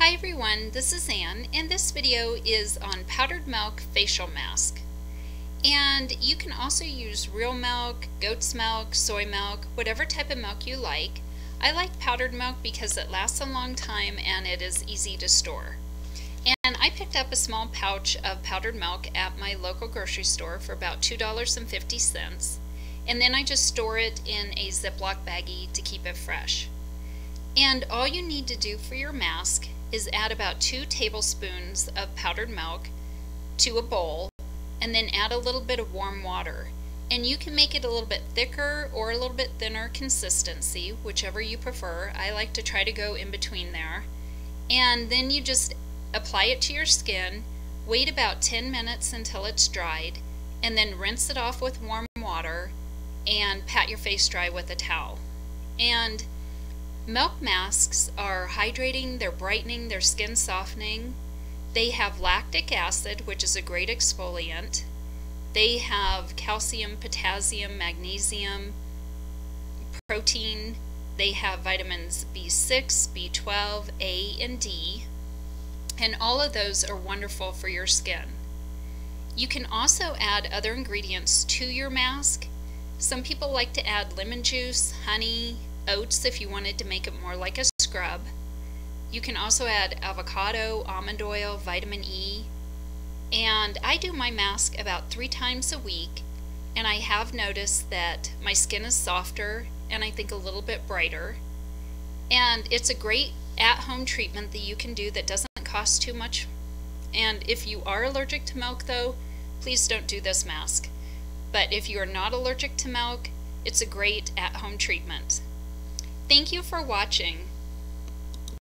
Hi everyone, this is Ann, and this video is on powdered milk facial mask. And you can also use real milk, goat's milk, soy milk, whatever type of milk you like. I like powdered milk because it lasts a long time and it is easy to store. And I picked up a small pouch of powdered milk at my local grocery store for about $2.50, and then I just store it in a Ziploc baggie to keep it fresh. And all you need to do for your mask is add about 2 tablespoons of powdered milk to a bowl, and then add a little bit of warm water. And you can make it a little bit thicker or a little bit thinner consistency, whichever you prefer. I like to try to go in between there. And then you just apply it to your skin, wait about 10 minutes until it's dried, and then rinse it off with warm water and pat your face dry with a towel. And milk masks are hydrating, they're brightening, they're skin softening. They have lactic acid, which is a great exfoliant. They have calcium, potassium, magnesium, protein. They have vitamins B6, B12, A, and D. And all of those are wonderful for your skin. You can also add other ingredients to your mask. Some people like to add lemon juice, honey, oats if you wanted to make it more like a scrub. You can also add avocado, almond oil, vitamin E. And I do my mask about 3 times a week, and I have noticed that my skin is softer and I think a little bit brighter. And it's a great at-home treatment that you can do that doesn't cost too much. And if you are allergic to milk though, please don't do this mask. But if you are not allergic to milk, it's a great at-home treatment. Thank you for watching.